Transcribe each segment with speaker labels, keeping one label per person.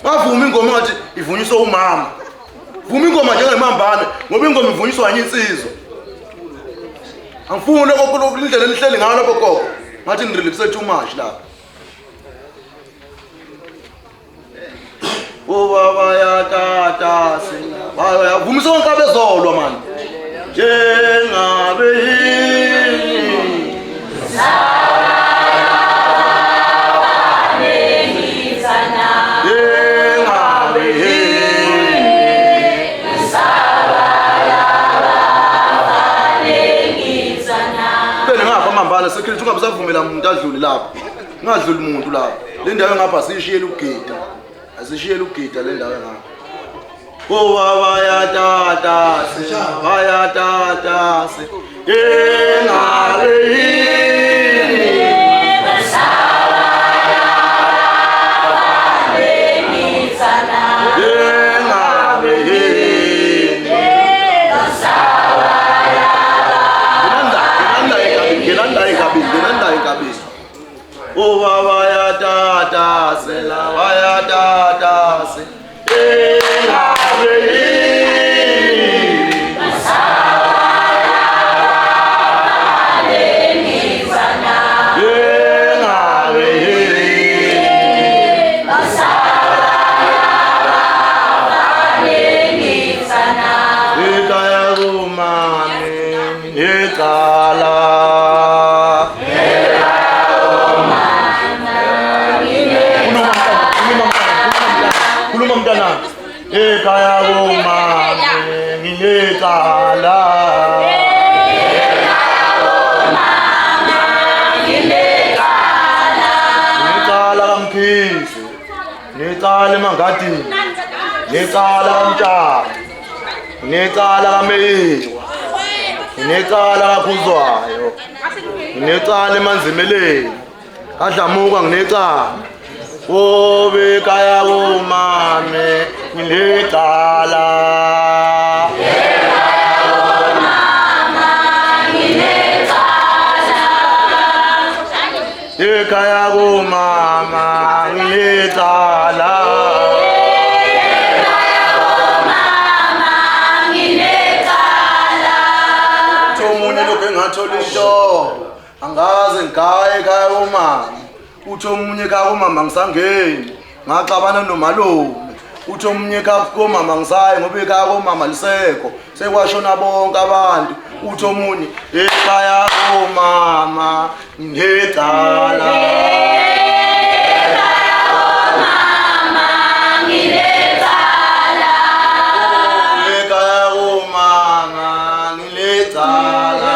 Speaker 1: Ngavuma ingoma ngathi ivunyiswa umama. Vuma ingoma njengemambane ngoba ingoma ivunyiswa yinsizwa. Angifuni lokho indlela elihleli ngayo lapho gogo. Ngathi nirelapse too much lapha. Baba ya tata sina. Baya vumisa wonke abezolwa manje. Njengabe security ungabusavumela umuntu adlule lapha. Ngadluli umuntu lapha. Le ndawo ngapha sishiyela ukugida. Asishiyela ukugida le ndawo ngapha. Oh baba ya tata, baya tata, oh baba ya tata sela baya tata se kaya goma ngekala ngekala kamphisi ngekala mangadini ngekala kamtshana ngekala kameyiwa ngekala kakhuzwayo ngekala emanzimeleni kadlamuka nginekala Obe kaya umame ngilekala kaya umama ngilekala Tomunye lokho engathola into angaze ngaye kaya umama Uthi omunye kakumama ngisangeni ngaxabana nomalume uthi omunye kakumama ngisayi ngoba ekhaya komama lisekho sekwashona bonke abantu uthi omunye ekhaya komama ngedala ekhaya komama ngedala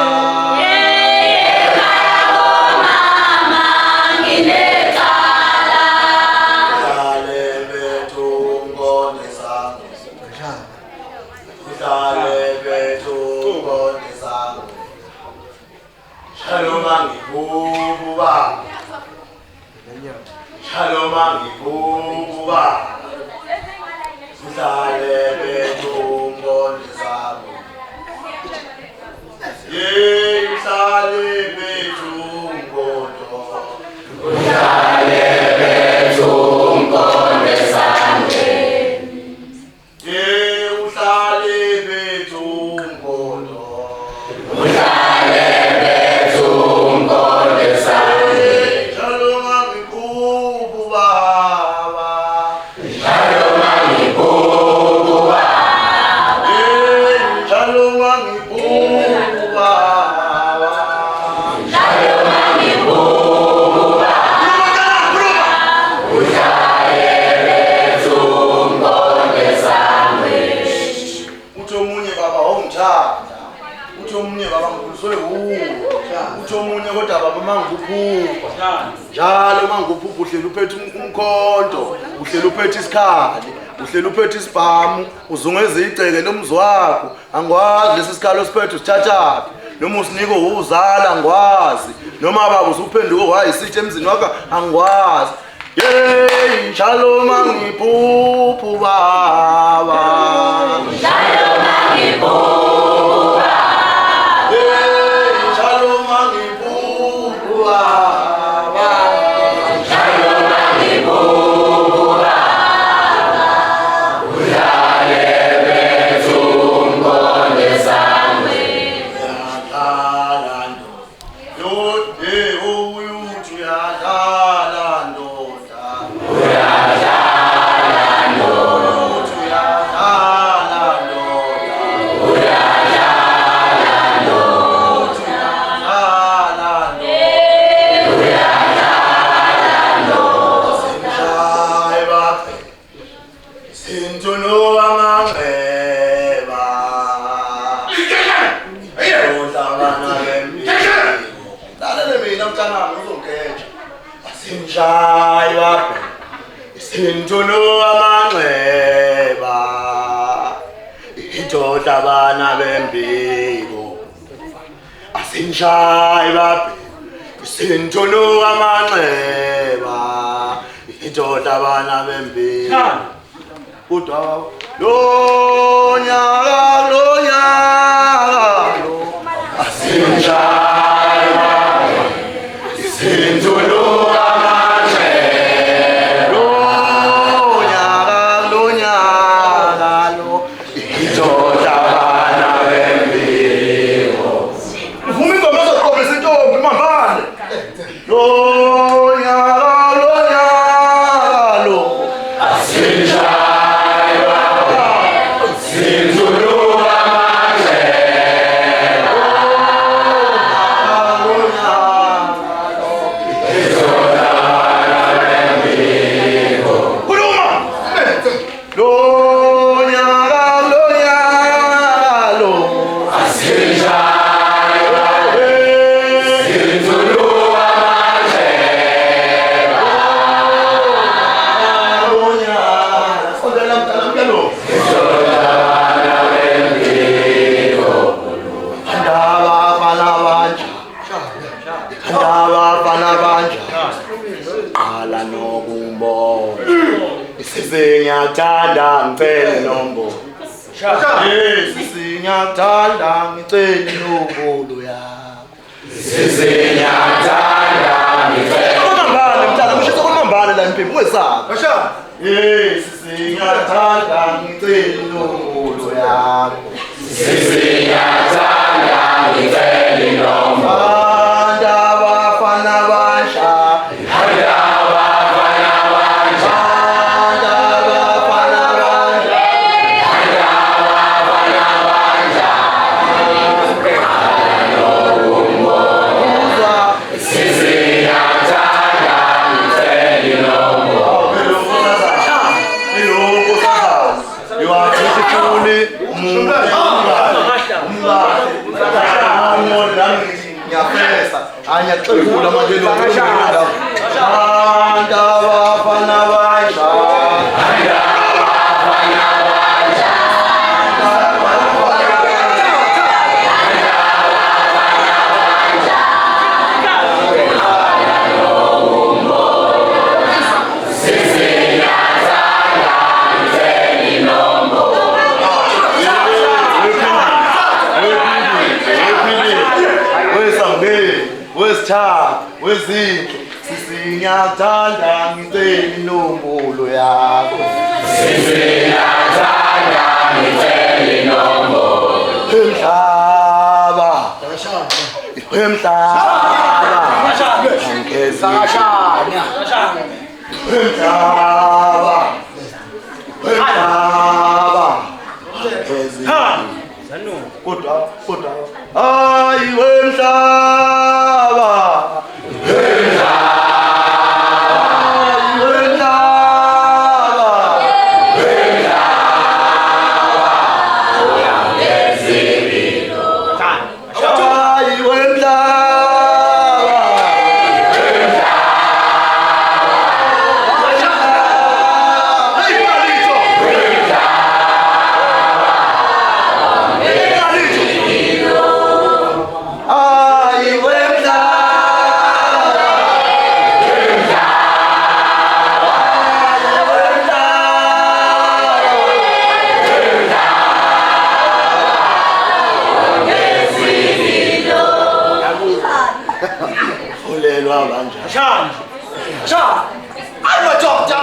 Speaker 1: njalo manguphupha uhlela uphethe umkhonto uhlela uphethe isikhali uhlela uphethe isibhamu uzungeza igceke lomzi wakho angikwazi lesi sikhalo siphethe usithathaphi noma usinike uzala angikwazi noma baba usuphenduke wayisithi emzini wakho angikwazi yey njalo mangiphuphu baba njalo mangiphuphu baba yey njalo mangiphuphu baba njalo mangiphuphu baba ulale bethunqonde sami yakhala ndo hey uyuthi yakhala ndoda uyakhala ndoda uyakhala ndoda uyakhala ndoda uyakhala ndoda sinjayba sintuno amangeba udlabana bempilo lalele mina mntanami uzongekhetha asinjayba sintuno amangeba idoda bana bempilo asinjayba sintuno amangeba idoda bana bempilo kodwa lo nyaka asinjayba sintuno amangeba lo nyaka idoda bana bempilo uvuma ingoma ezoqoblisa intombi mambane lo nyaka asinjayba sintuno Sinyathanda ngicela inombolo sinyathanda ngicela inombolo yakho sinyathanda ngicela uMambane mntana mushisa kuMambane la impimbi ungesaba sinyathanda ngicela inombolo yakho sinyathanda ngicela inombolo abafana basha hanya xekula manje lo anda bafana basha wezinto sinyathanda ngicela inombolo yakho sinyathanda ngicela inombolo emhlaba angkezakashanya emhlaba kodwa hayi wemhlaba Ngiyakubelwa kanjani.
Speaker 2: Shana. Shana. Ayi madoda.